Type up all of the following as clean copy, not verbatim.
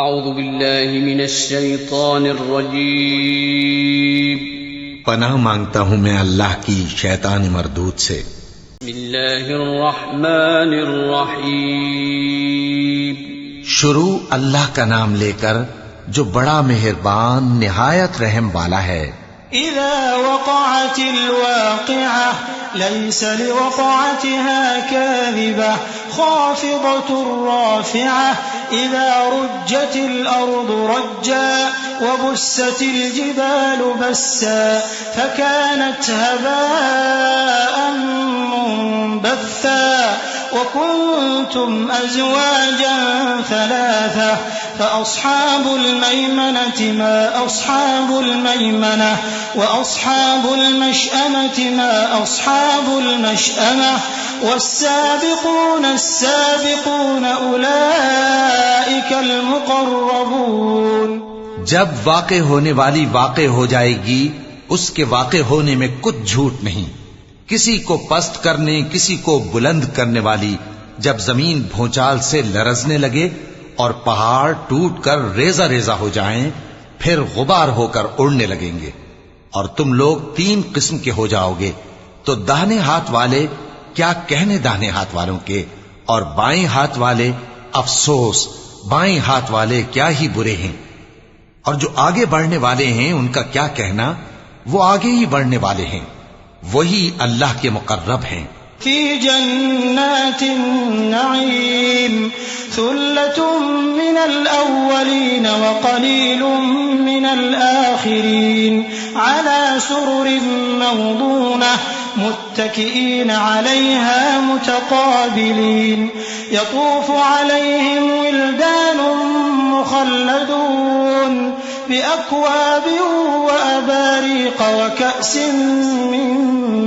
اعوذ باللہ من الشیطان الرجیم پناہ مانگتا ہوں میں اللہ کی شیطان مردود سے۔ بسم اللہ الرحمن الرحیم شروع اللہ کا نام لے کر جو بڑا مہربان نہایت رحم والا ہے۔ اذا وقعت الواقعة ليس لوقعتها كاذبة خافضة رافعة اذا رجت الارض رجا وبست الجبال بسا فكانت هباء منبثا وكنتم ازواجا ثلاثة فاصحاب الميمنة ما اصحاب الميمنة واصحاب المشأمة ما اصحاب المشأمة والسابقون السابقون اولئك المقربون۔ جب واقع ہونے والی واقع ہو جائے گی اس کے واقع ہونے میں کچھ جھوٹ نہیں، کسی کو پست کرنے کسی کو بلند کرنے والی جب زمین بھونچال سے لرزنے لگے اور پہاڑ ٹوٹ کر ریزہ ریزہ ہو جائیں پھر غبار ہو کر اڑنے لگیں گے، اور تم لوگ تین قسم کے ہو جاؤ گے، تو داہنے ہاتھ والے کیا کہنے داہنے ہاتھ والوں کے، اور بائیں ہاتھ والے افسوس بائیں ہاتھ والے کیا ہی برے ہیں، اور جو آگے بڑھنے والے ہیں ان کا کیا کہنا، وہ آگے ہی بڑھنے والے ہیں، وہی اللہ کے مقرب ہیں۔ فی جنات النعیم ثلة من الاولین وقلیل من الآخرین على سرر موضونة متكئين عليها متقابلين يطوف عليهم ولدان مخلدون بأكواب وأباريق وكأس من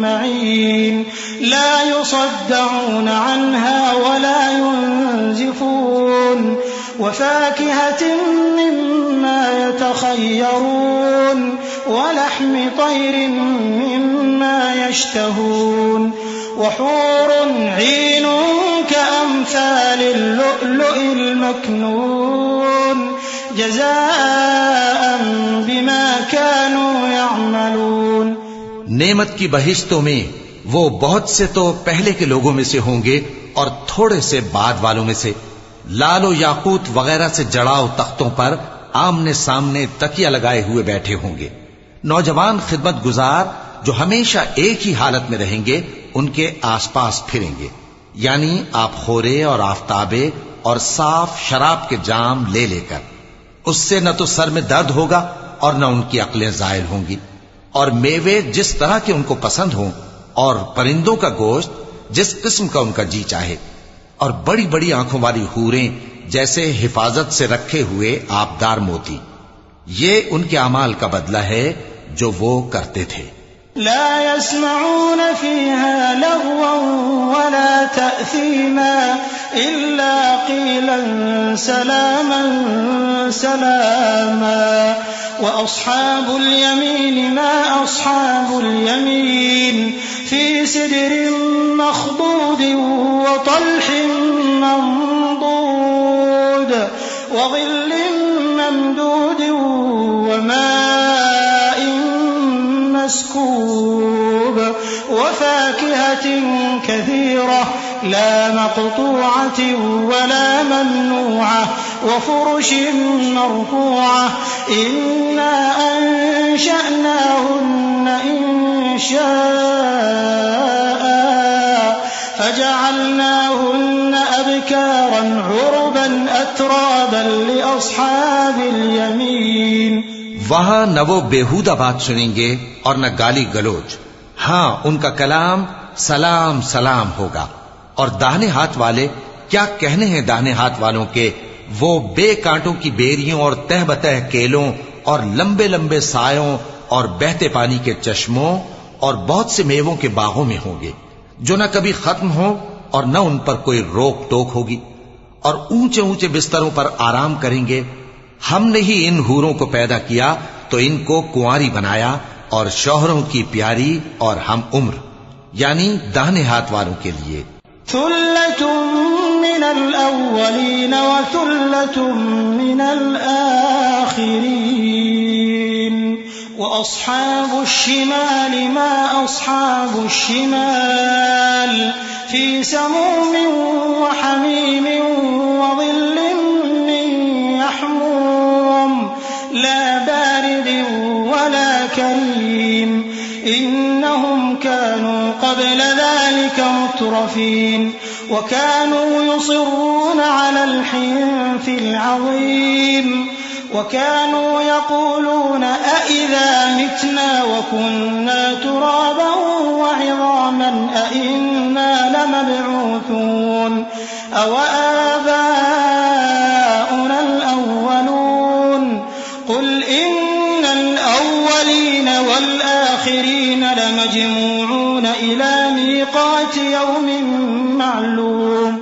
معين لا يصدعون عنها ولا ينزفون وفاكهة مما يتخيرون ولحم طير مما يشتهون وحور عين كأمثال اللؤلؤ المكنون جزاء بما كانوا يعملون۔ نعمت کی بہشتوں میں وہ بہت سے تو پہلے کے لوگوں میں سے ہوں گے اور تھوڑے سے بعد والوں میں سے، لال و یاقوت وغیرہ سے جڑاؤ تختوں پر آمنے سامنے تکیہ لگائے ہوئے بیٹھے ہوں گے، نوجوان خدمت گزار جو ہمیشہ ایک ہی حالت میں رہیں گے ان کے آس پاس پھریں گے، یعنی آپ خورے اور آفتابے اور صاف شراب کے جام لے لے کر، اس سے نہ تو سر میں درد ہوگا اور نہ ان کی عقلیں زائل ہوں گی، اور میوے جس طرح کے ان کو پسند ہوں اور پرندوں کا گوشت جس قسم کا ان کا جی چاہے، اور بڑی بڑی آنکھوں والی حوریں جیسے حفاظت سے رکھے ہوئے آبدار موتی۔ یہ ان کے اعمال کا بدلہ ہے جو وہ کرتے تھے۔ لا يسمعون فيها لغوا ولا تأثيما إلا قيلا سلاما سلاما وأصحاب اليمين ما أصحاب اليمين في سدر مخضود وطلح منضود وظل ممدود وماء مسكوب وفاكهة كثيرة لا مقطوعة ولا ممنوعة وفرش مرفوعة إنا أنشأناهن إنشاء فجعلناهن أبكارا عربا أترابا لأصحاب اليمين۔ وہاں نہ وہ بیہودہ بات سنیں گے اور نہ گالی گلوچ، ہاں ان کا کلام سلام سلام ہوگا، اور داہنے ہاتھ والے کیا کہنے ہیں داہنے ہاتھ والوں کے، وہ بے کانٹوں کی بیریوں اور تہ بتہ کیلوں اور لمبے لمبے سایوں اور بہتے پانی کے چشموں اور بہت سے میووں کے باغوں میں ہوں گے جو نہ کبھی ختم ہوں اور نہ ان پر کوئی روک ٹوک ہوگی، اور اونچے اونچے بستروں پر آرام کریں گے۔ ہم نے ہی ان حوروں کو پیدا کیا تو ان کو کنواری بنایا اور شوہروں کی پیاری اور ہم عمر، یعنی داہنے ہاتھ والوں کے لیے۔ ثلة من الأولين وثلة من الآخرين وأصحاب الشمال ما أصحاب الشمال في سموم وحميم وظل من يحموم لا بارد ولا كريم إنهم كانوا قبل ذلك مترفين وكانوا يصرون على الحنث العظيم وكانوا يقولون أئذا متنا وكنا ترابا وعظاما أئنا لمبعوثون أو آباؤنا الأولون قل إن الأولين والآخرين لمجموعون إلى ميقات يوم معلوم.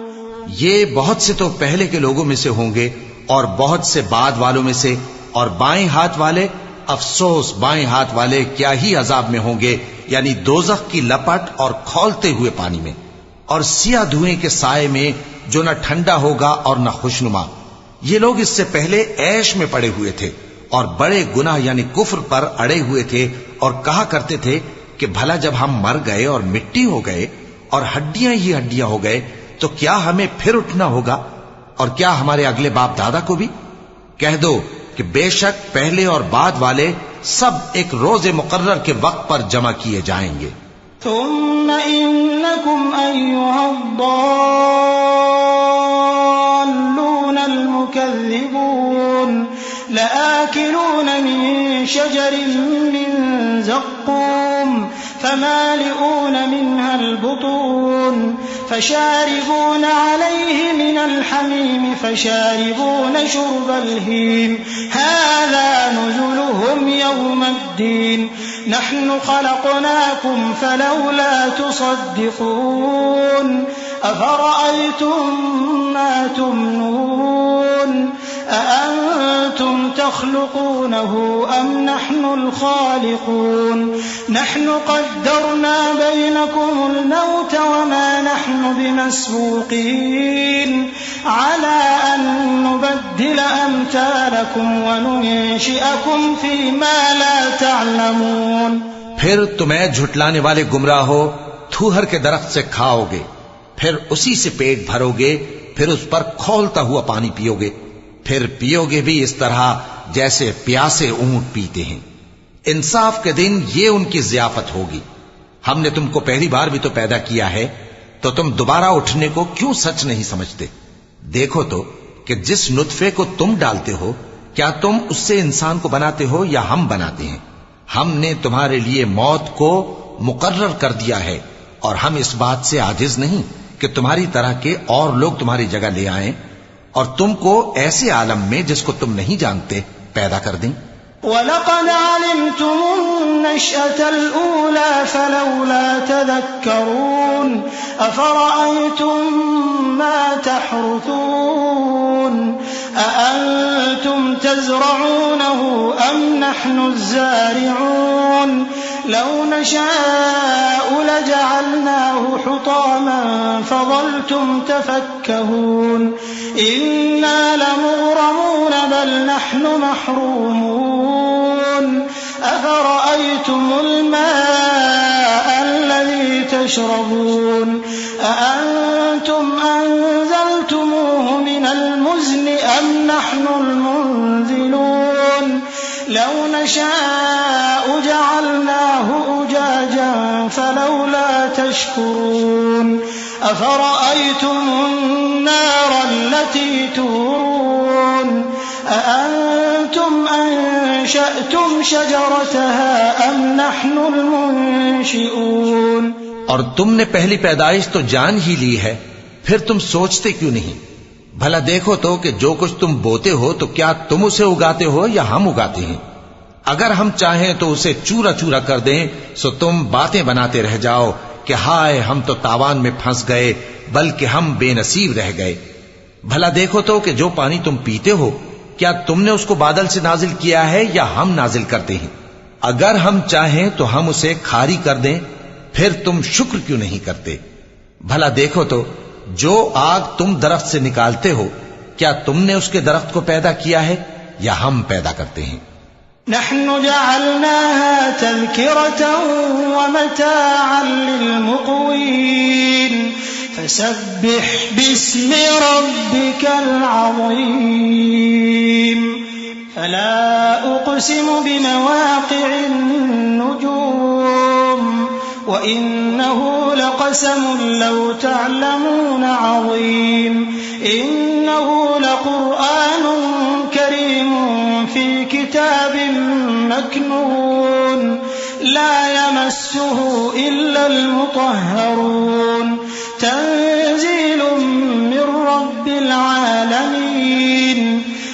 یہ بہت سے تو پہلے کے لوگوں میں سے ہوں گے اور بہت سے بعد والوں میں سے، اور بائیں ہاتھ والے، افسوس بائیں ہاتھ والے کیا ہی عذاب میں ہوں گے، یعنی دوزخ کی لپٹ اور کھولتے ہوئے پانی میں، اور سیاہ دھوئیں کے سائے میں جو نہ ٹھنڈا ہوگا اور نہ خوشنما. یہ لوگ اس سے پہلے عیش میں پڑے ہوئے تھے اور بڑے گناہ یعنی کفر پر اڑے ہوئے تھے، اور کہا کرتے تھے کہ بھلا جب ہم مر گئے اور مٹی ہو گئے اور ہڈیاں ہی ہڈیاں ہو گئے تو کیا ہمیں پھر اٹھنا ہوگا، اور کیا ہمارے اگلے باپ دادا کو بھی؟ کہہ دو کہ بے شک پہلے اور بعد والے سب ایک روز مقرر کے وقت پر جمع کیے جائیں گے. ثم إنكم أيها الضالون المكذبون لآكلون من شجر من زقوم فمالئون منها البطون فشاربون عليه من الحميم فشاربون شرب الهيم هذا نزلهم يوم الدين نحن خلقناكم فلولا تصدقون أفرأيتم ما تمنون أأنتم تخلقونه أم نحن الخالقون نحن قدرنا بينكم الموت وما نحن بمسبوقين على أن نبدل أمثالكم وننشئكم فيما لا تعلمون. پھر تمہیں جھٹلانے والے گمراہ ہو تھوہر کے درخت سے کھاؤ گے، پھر اسی سے پیٹ بھرو گے، پھر اس پر کھولتا ہوا پانی پیو گے، پھر پیو گے بھی اس طرح جیسے پیاسے اونٹ پیتے ہیں. انصاف کے دن یہ ان کی ضیافت ہوگی. ہم نے تم کو پہلی بار بھی تو پیدا کیا ہے، تو تم دوبارہ اٹھنے کو کیوں سچ نہیں سمجھتے؟ دیکھو تو کہ جس نطفے کو تم ڈالتے ہو کیا تم اس سے انسان کو بناتے ہو یا ہم بناتے ہیں؟ ہم نے تمہارے لیے موت کو مقرر کر دیا ہے، اور ہم اس بات سے عاجز نہیں کہ تمہاری طرح کے اور لوگ تمہاری جگہ لے آئیں اور تم کو ایسے عالم میں جس کو تم نہیں جانتے پیدا کر دیں. وَلَقَدْ عَلِمْتُمُ النَّشْأَةَ الْأُولَى فَلَوْلَا تَذَكَّرُونَ أَفَرَأَيْتُمْ مَا تَحْرُثُونَ أَأَنْتُمْ تَزْرَعُونَهُ أَمْ نَحْنُ الزَّارِعُونَ لَوْ نَشَاءُ لَجَعَلْنَاهُ حُطَامًا فَظَلْتُمْ تَفَكَّهُونَ إِنَّا لَمُغْرَمُونَ بَلْ نَحْنُ مَحْرُومُونَ أَفَرَأَيْتُمُ الْمَاءَ الَّذِي تَشْرَبُونَ أَأَنْتُمْ أَنزَلْتُمُوهُ مِنَ الْمُزْنِ أَمْ نَحْنُ الْمُنزِلُونَ لَوْ نَشَاءُ جَعَلْنَاهُ أُجَاجًا فَلَوْلَا تَشْكُرُونَ أَفَرَأَيْتُمُ النَّارَ الَّتِي تُورُونَ أَأَنْتُمْ أَنشَأْتُمْ شَجَرَتَهَا أَمْ نَحْنُ الْمُنشِئُونَ. اور تم نے پہلی پیدائش تو جان ہی لی ہے، پھر تم سوچتے کیوں نہیں؟ بھلا دیکھو تو کہ جو کچھ تم بوتے ہو تو کیا تم اسے اگاتے ہو یا ہم اگاتے ہیں؟ اگر ہم چاہیں تو اسے چورا چورا کر دیں سو تم باتیں بناتے رہ جاؤ کہ ہائے ہم تو تاوان میں پھنس گئے، بلکہ ہم بے نصیب رہ گئے. بھلا دیکھو تو کہ جو پانی تم پیتے ہو کیا تم نے اس کو بادل سے نازل کیا ہے یا ہم نازل کرتے ہیں؟ اگر ہم چاہیں تو ہم اسے کھاری کر دیں، پھر تم شکر کیوں نہیں کرتے؟ بھلا دیکھو تو جو آگ تم درخت سے نکالتے ہو کیا تم نے اس کے درخت کو پیدا کیا ہے یا ہم پیدا کرتے ہیں؟ نحن جعلناها تذكرة ومتاعا للمقوين فسبح باسم ربك العظيم فلا أقسم بمواقع النجوم وإنه لقسم لو تعلمون عظيم إنه لقرآن كريم في كتاب مكنون لا يمسه إلا المطهرون تنزيل من رب العالمين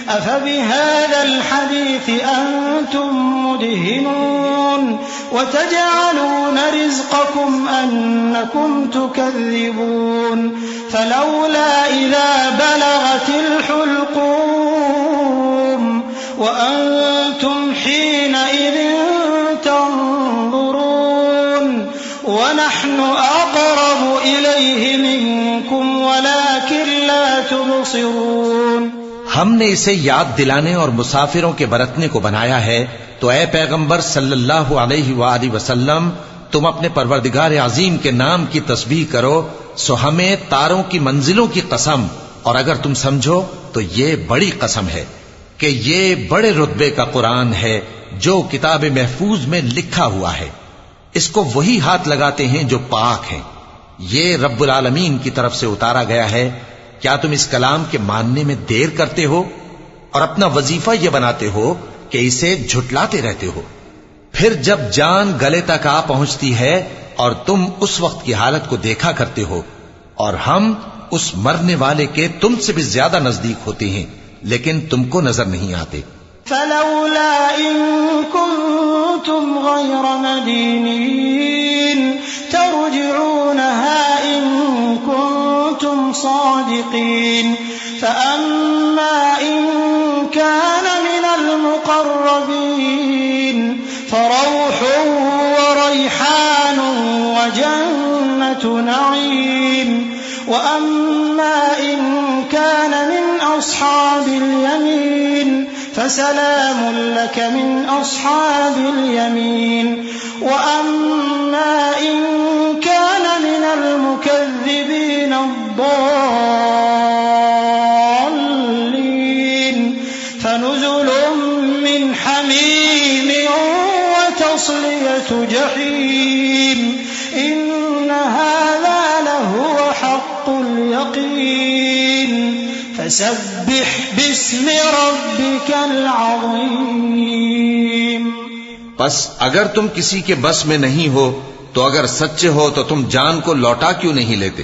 أفبهذا الحديث أنتم مدهنون وتجعلون رزقكم أنكم تكذبون فلولا إذا بلغت الحلقوم وأنتم حينئذ تنظرون ونحن أقرب إليه منكم ولكن لا تبصرون. ہم نے اسے یاد دلانے اور مسافروں کے برتنے کو بنایا ہے تو اے پیغمبر صلی اللہ علیہ وآلہ وسلم تم اپنے پروردگار عظیم کے نام کی تسبیح کرو سو ہمیں تاروں کی منزلوں کی قسم، اور اگر تم سمجھو تو یہ بڑی قسم ہے کہ یہ بڑے رتبے کا قرآن ہے جو کتاب محفوظ میں لکھا ہوا ہے. اس کو وہی ہاتھ لگاتے ہیں جو پاک ہیں. یہ رب العالمین کی طرف سے اتارا گیا ہے. کیا تم اس کلام کے ماننے میں دیر کرتے ہو اور اپنا وظیفہ یہ بناتے ہو کہ اسے جھٹلاتے رہتے ہو؟ پھر جب جان گلے تک آ پہنچتی ہے اور تم اس وقت کی حالت کو دیکھا کرتے ہو اور ہم اس مرنے والے کے تم سے بھی زیادہ نزدیک ہوتے ہیں لیکن تم کو نظر نہیں آتے. فلولا إن كنتم غير مدينين ترجعونها إن كنتم صادقين فأما إن كان من المقربين فروح وريحان وجنة نعيم وأما إن كان من أصحاب اليمين فسلام لك من أصحاب اليمين وأما إن كان من المكذبين الضالين فنزل من حميم وتصلية جحيم إن هذا لهو حق اليقين فسبح باسم ربك العظيم. پس اگر تم کسی کے بس میں نہیں ہو تو اگر سچے ہو تو تم جان کو لوٹا کیوں نہیں لیتے؟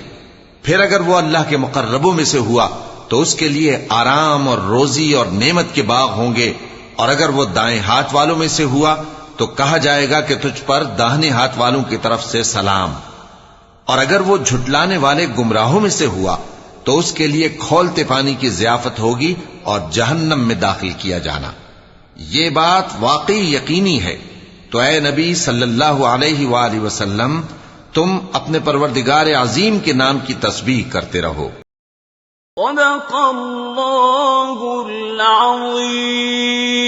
پھر اگر وہ اللہ کے مقربوں میں سے ہوا تو اس کے لیے آرام اور روزی اور نعمت کے باغ ہوں گے، اور اگر وہ دائیں ہاتھ والوں میں سے ہوا تو کہا جائے گا کہ تجھ پر داہنے ہاتھ والوں کی طرف سے سلام، اور اگر وہ جھٹلانے والے گمراہوں میں سے ہوا تو اس کے لیے کھولتے پانی کی ضیافت ہوگی اور جہنم میں داخل کیا جانا. یہ بات واقعی یقینی ہے. تو اے نبی صلی اللہ علیہ وآلہ وسلم تم اپنے پروردگار عظیم کے نام کی تسبیح کرتے رہو. صدق اللہ العظیم.